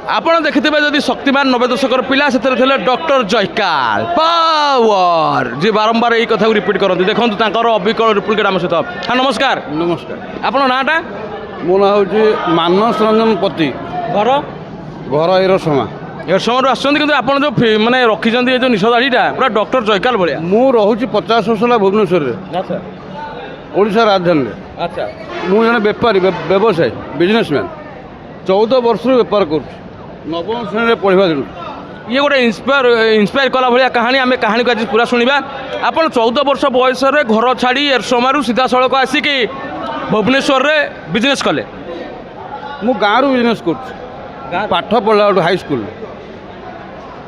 ଆପଣ ଦେଖିଥିବେ ଯଦି ଶକ୍ତିମାନ 90 ଦଶକର ପିଲା ସେଥିରେ ଥିଲେ ଡକ୍ଟର ଜୟକାଲ ପାୱାର ଯିଏ ବାରମ୍ବାର ଏଇ କଥାକୁ ରିପିଟ୍ କରନ୍ତି। ଦେଖନ୍ତୁ ତାଙ୍କର ଅବିକଳ ରିପ୍ଲିକେଟ୍ ଆମ ସହିତ। ହଁ ନମସ୍କାର। ନମସ୍କାର। ଆପଣ ନାଁଟା? ମୋ ନାଁ ହେଉଛି ମାନସ ରଞ୍ଜନ ପତି, ଘର ଘର ଏରସମା। ଏରସମାରୁ ଆସୁଛନ୍ତି, କିନ୍ତୁ ଆପଣ ଯେଉଁ ମାନେ ରଖିଛନ୍ତି ଏ ଯେଉଁ ନିଶ ଦାଢ଼ିଟା ପୁରା ଡକ୍ଟର ଜୟକାଲ ଭଳିଆ। ମୁଁ ରହୁଛି 50 ବର୍ଷ ହେଲା ଭୁବନେଶ୍ୱରରେ, ଆଚ୍ଛା ଓଡ଼ିଶା ରାଜଧାନୀରେ। ଆଚ୍ଛା। ମୁଁ ଜଣେ ବେପାରୀ, ବ୍ୟବସାୟୀ, ବିଜନେସମ୍ୟାନ୍। 14 ବର୍ଷରୁ ବେପାର କରୁଛି, 9ମ ଶ୍ରେଣୀରେ ପଢ଼ିବା ଦିନ। ଇଏ ଗୋଟେ ଇନ୍ସପାୟାର କଲା ଭଳିଆ କାହାଣୀ। ଆମେ କାହାଣୀକୁ ଆଜି ପୁରା ଶୁଣିବା। ଆପଣ 14 ବର୍ଷ ବୟସରେ ଘର ଛାଡ଼ି ଏରସମାରୁ ସିଧାସଳଖ ଆସିକି ଭୁବନେଶ୍ୱରରେ ବିଜନେସ୍ କଲେ। ମୁଁ ଗାଁରୁ ବିଜନେସ୍ କରୁଛି, ପାଠ ପଢ଼ିଲା ବେଳଠୁ ହାଇସ୍କୁଲରେ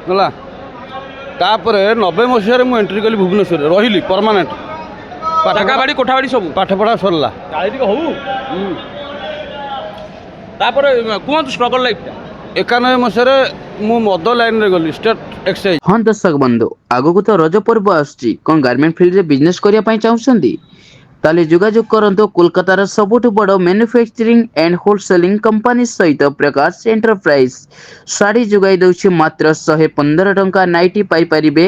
ହେଲା। ତାପରେ 90 ମସିହାରେ ମୁଁ ଏଣ୍ଟ୍ରି କଲି ଭୁବନେଶ୍ୱରରେ, ରହିଲି ପରମାନେଣ୍ଟ। ଜାଗା ବାଡ଼ି କୋଠା ବାଡ଼ି ସବୁ ପାଠପଢ଼ା ସରିଲା। ଟିକେ ହଉ। ତାପରେ କୁହନ୍ତୁ ଷ୍ଟ୍ରଗଲ୍ ଲାଇଫ୍ଟା। 91 ମସିହାରେ ମୁଁ ମଦ ଲାଇନ୍ରେ ଗଲି, ଷ୍ଟେଟ୍ ଏକ୍ସାଇଜ୍। ହଁ ଦର୍ଶକ ବନ୍ଧୁ, ଆଗକୁ ତ ରଜ ପର୍ବ ଆସୁଛି। କ'ଣ ଗାର୍ମେଣ୍ଟ ଫିଲ୍ଡରେ ବିଜନେସ୍ କରିବା ପାଇଁ ଚାହୁଁଛନ୍ତି? ତାହେଲେ ଯୋଗାଯୋଗ କରନ୍ତୁ କୋଲକାତାର ସବୁଠୁ ବଡ଼ ମ୍ୟାନୁଫ୍ୟାକ୍ଚରିଂ ଆଣ୍ଡ ହୋଲସେଲିଂ କମ୍ପାନୀ ସହିତ ପ୍ରକାଶ ଏଣ୍ଟରପ୍ରାଇଜ। ଶାଢ଼ୀ ଯୋଗାଇ ଦେଉଛି ମାତ୍ର 115 ଟଙ୍କା, ନାଇଟି ପାଇପାରିବେ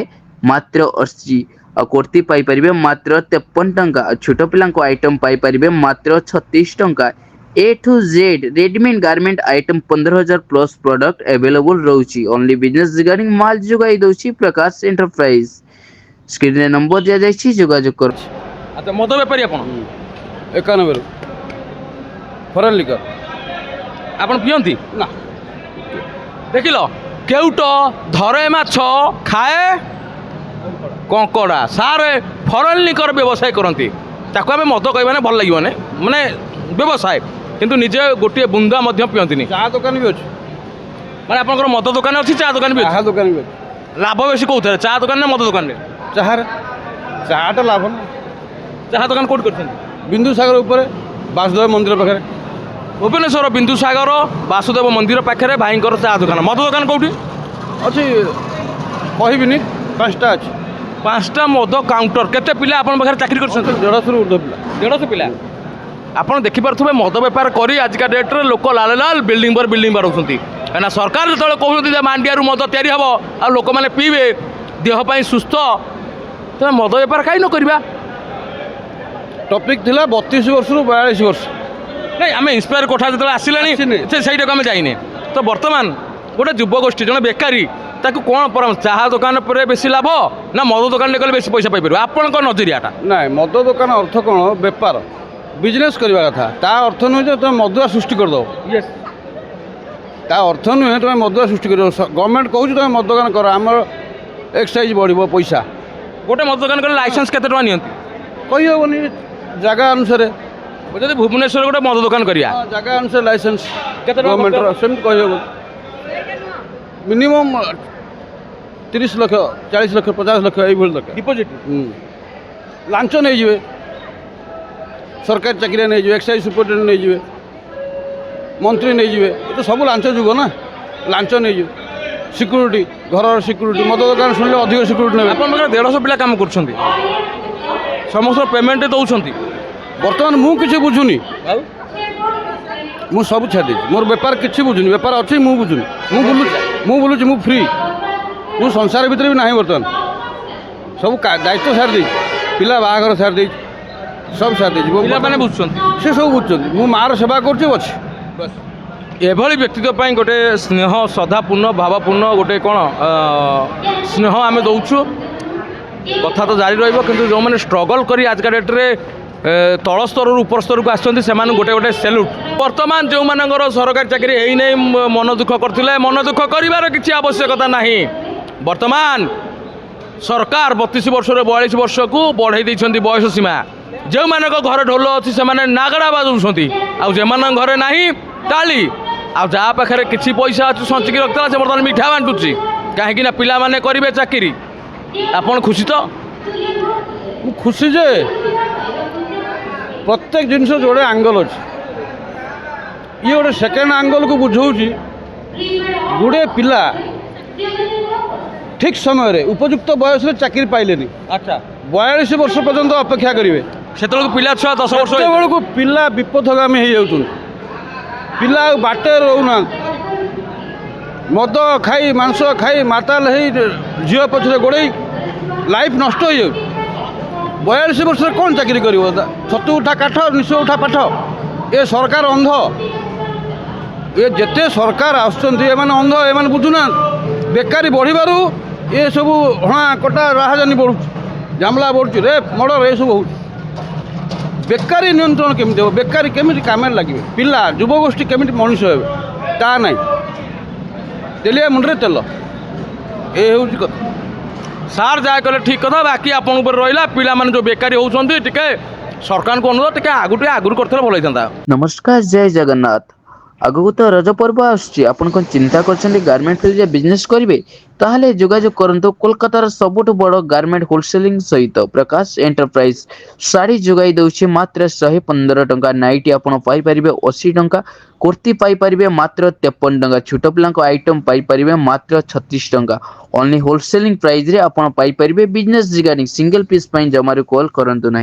ମାତ୍ର 80, ଆଉ କୁର୍ତ୍ତି ପାଇପାରିବେ ମାତ୍ର 53 ଟଙ୍କା, ଆଉ ଛୋଟ ପିଲାଙ୍କ ଆଇଟମ୍ ପାଇପାରିବେ ମାତ୍ର 36 ଟଙ୍କା। A to Z readymade garment item 15,000 plus product available रहुची। ओनली बिजनेस रिगार्डिंग माल जोगाई दउची प्रकाश एंटरप्राइज। स्क्रीन रे नंबर दिया जायछि, जोगाजोग कर। ଆଚ୍ଛା ମଦ ବେପାରୀ ଆପଣ? 91ରୁ ଫରେନ୍ ଲିକର। ଆପଣ ପିଅନ୍ତି? ନା। ଦେଖିଲ, କେଉଟ ଧରେ ମାଛ ଖାଏ କଙ୍କଡ଼ା। ସାର୍ ଫରେନ୍ ଲିକର ବ୍ୟବସାୟ କରନ୍ତି। ତାକୁ ଆମେ ମଦ କହିବାନେ ଭଲ ଲାଗିବନି, ମାନେ ବ୍ୟବସାୟ, କିନ୍ତୁ ନିଜେ ଗୋଟିଏ ବୁନ୍ଦା ମଧ୍ୟ ପିଅନ୍ତିନି। ଚା ଦୋକାନ ବି ଅଛି। ମାନେ ଆପଣଙ୍କର ମଦ ଦୋକାନ ଅଛି, ଚା ଦୋକାନ ବି ଅଛି? ଚାହା ଦୋକାନ ବି ଅଛି। ଲାଭ ବେଶୀ କୋଉଥିରେ, ଚା ଦୋକାନ ନା ମଦ ଦୋକାନରେ? ଚାହାରେ। ଚାହାଟା ଲାଭ ନା। ଚାହା ଦୋକାନ କୋଉଠି କରିଛନ୍ତି? ବିନ୍ଦୁସାଗର ଉପରେ, ବାସୁଦେବ ମନ୍ଦିର ପାଖରେ। ଭୁବନେଶ୍ୱର ବିନ୍ଦୁସାଗର ବାସୁଦେବ ମନ୍ଦିର ପାଖରେ ଭାଇଙ୍କର ଚା ଦୋକାନ। ମଦ ଦୋକାନ କୋଉଠି ଅଛି କହିବିନି, 5ଟା ଅଛି। 5ଟା ମଦ କାଉଣ୍ଟର। କେତେ ପିଲା ଆପଣଙ୍କ ପାଖରେ ଚାକିରି କରିଛନ୍ତି? 150ରୁ ଉର୍ଦ୍ଧ୍ୱ ପିଲା। 150 ପିଲା। ଆପଣ ଦେଖିପାରୁଥିବେ ମଦ ବେପାର କରି ଆଜିକା ଡେଟ୍ରେ ଲୋକ ଲାଲ ଲାଲ ବିଲ୍ଡିଂ ପରେ ବିଲ୍ଡିଂ ବାଡ଼ଉଛନ୍ତି। କାହିଁକିନା ସରକାର ଯେତେବେଳେ କହୁଛନ୍ତି ଯେ ମାଣ୍ଡିଆରୁ ମଦ ତିଆରି ହେବ ଆଉ ଲୋକମାନେ ପିଇବେ, ଦେହ ପାଇଁ ସୁସ୍ଥ, ତେବେ ମଦ ବେପାର କାହିଁ ନ କରିବା? ଟପିକ୍ ଥିଲା 32 ବର୍ଷରୁ 42 ବର୍ଷ। ନାଇଁ, ଆମେ ଇନ୍ସପାୟାର କୋଠା ଯେତେବେଳେ ଆସିଲାଣି ସେଇଟାକୁ ଆମେ ଯାଇନେ। ତ ବର୍ତ୍ତମାନ ଗୋଟେ ଯୁବଗୋଷ୍ଠୀ, ଜଣେ ବେକାରୀ, ତାକୁ କ'ଣ ପରାମର୍ଶ? ଚାହା ଦୋକାନ ପରେ ବେଶୀ ଲାଭ ନା ମଦ ଦୋକାନରେ କଲେ ବେଶୀ ପଇସା ପାଇପାରିବ? ଆପଣଙ୍କ ନଜରିଆଟା। ନାଇଁ, ମଦ ଦୋକାନ ଅର୍ଥ କ'ଣ? ବେପାର, ବିଜନେସ୍ କରିବା କଥା। ତା ଅର୍ଥ ନୁହେଁ ଯେ ତୁମେ ମଦୁଆ ସୃଷ୍ଟି କରିଦେବ। ତା ଅର୍ଥ ନୁହେଁ ତୁମେ ମଦୁଆ ସୃଷ୍ଟି କରିବ। ଗଭର୍ଣ୍ଣମେଣ୍ଟ କହୁଛି ତୁମେ ମଦ ଦୋକାନ କର, ଆମର ଏକ୍ସାଇଜ୍ ବଢ଼ିବ ପଇସା। ଗୋଟେ ମଦ ଦୋକାନ କଲେ ଲାଇସେନ୍ସ କେତେ ଟଙ୍କା ନିଅନ୍ତି? କହିହେବନି, ଜାଗା ଅନୁସାରେ। ଯଦି ଭୁବନେଶ୍ୱରରେ ଗୋଟେ ମଦ ଦୋକାନ କରିବା, ଜାଗା ଅନୁସାରେ ଲାଇସେନ୍ସ କେତେ ଟଙ୍କା ଗଭର୍ଣ୍ଣମେଣ୍ଟର, ସେମିତି କହିହେବନି। ମିନିମମ୍ 30 ଲକ୍ଷ, 40 ଲକ୍ଷ, 50 ଲକ୍ଷ ଏଇଭଳି ଦରକାର ଡିପୋଜିଟ୍। ଲାଞ୍ଚ ନେଇଯିବେ, ସରକାରୀ ଚାକିରିଆ ନେଇଯିବେ, ଏକ୍ସାଇଜ୍ ସୁପରିଟେଣ୍ଡେଣ୍ଟ ନେଇଯିବେ, ମନ୍ତ୍ରୀ ନେଇଯିବେ। ଏ ତ ସବୁ ଲାଞ୍ଚ ଯୁଗ ନା। ଲାଞ୍ଚ ନେଇଯିବେ। ସିକ୍ୟୁରିଟି, ଘରର ସିକ୍ୟୁରିଟି, ମଦ ଦୋକାନ ଶୁଣିଲେ ଅଧିକ ସିକ୍ୟୁରିଟି ନେବେ। ଆପଣଙ୍କ ପାଖରେ 150 ପିଲା କାମ କରୁଛନ୍ତି, ସମସ୍ତ ପେମେଣ୍ଟ ଦେଉଛନ୍ତି। ବର୍ତ୍ତମାନ ମୁଁ କିଛି ବୁଝୁନି, ଆଉ ମୁଁ ସବୁ ଛାଡ଼ି ଦେଇଛି। ମୋର ବେପାର କିଛି ବୁଝୁନି। ବେପାର ଅଛି, ମୁଁ ବୁଝୁନି। ମୁଁ ବୁଲୁଛି, ମୁଁ ଫ୍ରି। ମୁଁ ସଂସାର ଭିତରେ ବି ନାହିଁ। ବର୍ତ୍ତମାନ ସବୁ ଦାୟିତ୍ୱ ଛାଡ଼ି ଦେଇଛି। ପିଲା ବାହାଘର ଛାଡ଼ି ଦେଇଛି, ସବୁ ଛାଡ଼ି ଦେଇଛି। ପିଲାମାନେ ବୁଝୁଛନ୍ତି, ସେ ସବୁ ବୁଝୁଛନ୍ତି। ମୁଁ ମାଆର ସେବା କରୁଛି, ଅଛି। ଏଭଳି ବ୍ୟକ୍ତିତ୍ୱ ପାଇଁ ଗୋଟେ ସ୍ନେହ, ଶ୍ରଦ୍ଧାପୂର୍ଣ୍ଣ, ଭାବପୂର୍ଣ୍ଣ ଗୋଟେ କ'ଣ ସ୍ନେହ ଆମେ ଦେଉଛୁ। କଥା ତ ଜାରି ରହିବ, କିନ୍ତୁ ଯେଉଁମାନେ ଷ୍ଟ୍ରଗଲ୍ କରି ଆଜିକା ଡେଟ୍ରେ ତଳ ସ୍ତରରୁ ଉପର ସ୍ତରକୁ ଆସିଛନ୍ତି ସେମାନଙ୍କୁ ଗୋଟେ ଗୋଟେ ସେଲ୍ୟୁଟ୍। ବର୍ତ୍ତମାନ ଯେଉଁମାନଙ୍କର ସରକାରୀ ଚାକିରି ହେଇନାହିଁ ମନ ଦୁଃଖ କରିଥିଲେ, ମନ ଦୁଃଖ କରିବାର କିଛି ଆବଶ୍ୟକତା ନାହିଁ। ବର୍ତ୍ତମାନ ସରକାର 32 ବର୍ଷରୁ 42 ବର୍ଷକୁ ବଢ଼େଇ ଦେଇଛନ୍ତି ବୟସ ସୀମା। ଯେଉଁମାନଙ୍କ ଘରେ ଢୋଲ ଅଛି ସେମାନେ ନାଗଡ଼ା ବାଜଉଛନ୍ତି, ଆଉ ଯେମାନଙ୍କ ଘରେ ନାହିଁ ତାଳି। ଆଉ ଯାହା ପାଖରେ କିଛି ପଇସା ଅଛି ସଞ୍ଚିକି ରଖିଥିଲା, ସେ ବର୍ତ୍ତମାନ ମିଠା ବାଣ୍ଟୁଛି। କାହିଁକି ନା ପିଲାମାନେ କରିବେ ଚାକିରି। ଆପଣ ଖୁସି ତ? ମୁଁ ଖୁସି ଯେ ପ୍ରତ୍ୟେକ ଜିନିଷ ଯୋଡ଼େ ଆଙ୍ଗଲ ଅଛି। ଇଏ ଗୋଟେ ସେକେଣ୍ଡ ଆଙ୍ଗଲକୁ ବୁଝଉଛି। ଗୁଡ଼ିଏ ପିଲା ଠିକ୍ ସମୟରେ ଉପଯୁକ୍ତ ବୟସରେ ଚାକିରି ପାଇଲେନି। ଆଚ୍ଛା, 42 ବର୍ଷ ପର୍ଯ୍ୟନ୍ତ ଅପେକ୍ଷା କରିବେ। ସେତେବେଳକୁ ପିଲା ଛୁଆ 10 ବର୍ଷ ସେତେବେଳକୁ ପିଲା ବିପଥଗାମୀ ହେଇଯାଉଛନ୍ତି। ପିଲା ଆଉ ବାଟରେ ରହୁନାହାନ୍ତି। ମଦ ଖାଇ ମାଂସ ଖାଇ ମାତାଲ ହେଇ ଝିଅ ପଛରେ ଗୋଡ଼େଇ ଲାଇଫ୍ ନଷ୍ଟ ହେଇଯାଉଛି। 42 ବର୍ଷରେ କ'ଣ ଚାକିରି କରିବ? ଛତୁ ଉଠା କାଠ ନିଶ ଉଠା ପାଠ। ଏ ସରକାର ଅନ୍ଧ। ଏ ଯେତେ ସରକାର ଆସୁଛନ୍ତି ଏମାନେ ଅନ୍ଧ, ଏମାନେ ବୁଝୁନାହାନ୍ତି। ବେକାରୀ ବଢ଼ିବାରୁ ଏସବୁ ହଣା କଟା ରାହାଜାନୀ ବଢ଼ୁଛି, ଜାମଲା ବଢ଼ୁଛି, ରେପ୍ ମର୍ଡର ଏସବୁ ହେଉଛି। ବେକାରୀ ନିୟନ୍ତ୍ରଣ କେମିତି ହେବ? ବେକାରୀ କେମିତି କାମରେ ଲାଗିବେ? ପିଲା ଯୁବଗୋଷ୍ଠୀ କେମିତି ମଣିଷ ହେବେ? ତା ନାହିଁ। ତେଲିଆ ମୁଣ୍ଡରେ ତେଲ, ଏ ହେଉଛି କଥା। ସାର୍ ଯାହା କଲେ ଠିକ୍ କଥା, ବାକି ଆପଣଙ୍କ ଉପରେ ରହିଲା ପିଲାମାନେ ଯେଉଁ ବେକାରୀ ହେଉଛନ୍ତି ଟିକେ ସରକାରଙ୍କୁ ଅନୁରୋଧ ଟିକେ ଆଗରୁ କରିଥିଲେ ଭଲ ହେଇଥାନ୍ତା। नमस्कार जय जगन्नाथ। आगକୁ ତ ରଜ ପର୍ବ ଆସୁଛି, ଆପଣ କ'ଣ ଚିନ୍ତା କରିଛନ୍ତି ଗାର୍ମେଣ୍ଟ ଫିଲ୍ଡରେ ବିଜନେସ୍ କରିବେ? ତାହେଲେ ଯୋଗାଯୋଗ କରନ୍ତୁ କୋଲକାତାର ସବୁଠୁ ବଡ଼ ଗାର୍ମେଣ୍ଟ ହୋଲସେଲିଂ ସହିତ ପ୍ରକାଶ ଏଣ୍ଟରପ୍ରାଇଜ। ଶାଢ଼ୀ ଯୋଗାଇ ଦେଉଛି ମାତ୍ର 115 ଟଙ୍କା, ନାଇଟି ଆପଣ ପାଇପାରିବେ 80 ଟଙ୍କା, କୁର୍ତ୍ତି ପାଇପାରିବେ ମାତ୍ର 53 ଟଙ୍କା, ଛୋଟ ପିଲାଙ୍କ ଆଇଟମ୍ ପାଇପାରିବେ ମାତ୍ର 36 ଟଙ୍କା। ଓନ୍ଲି ହୋଲସେଲିଂ ପ୍ରାଇଜରେ ଆପଣ ପାଇପାରିବେ ବିଜନେସ୍ ରିଗାର୍ଡିଂ ସିଙ୍ଗଲ ପିସ୍ ପାଇଁ ଜମାରୁ କଲ୍ କରନ୍ତୁ ନାହିଁ।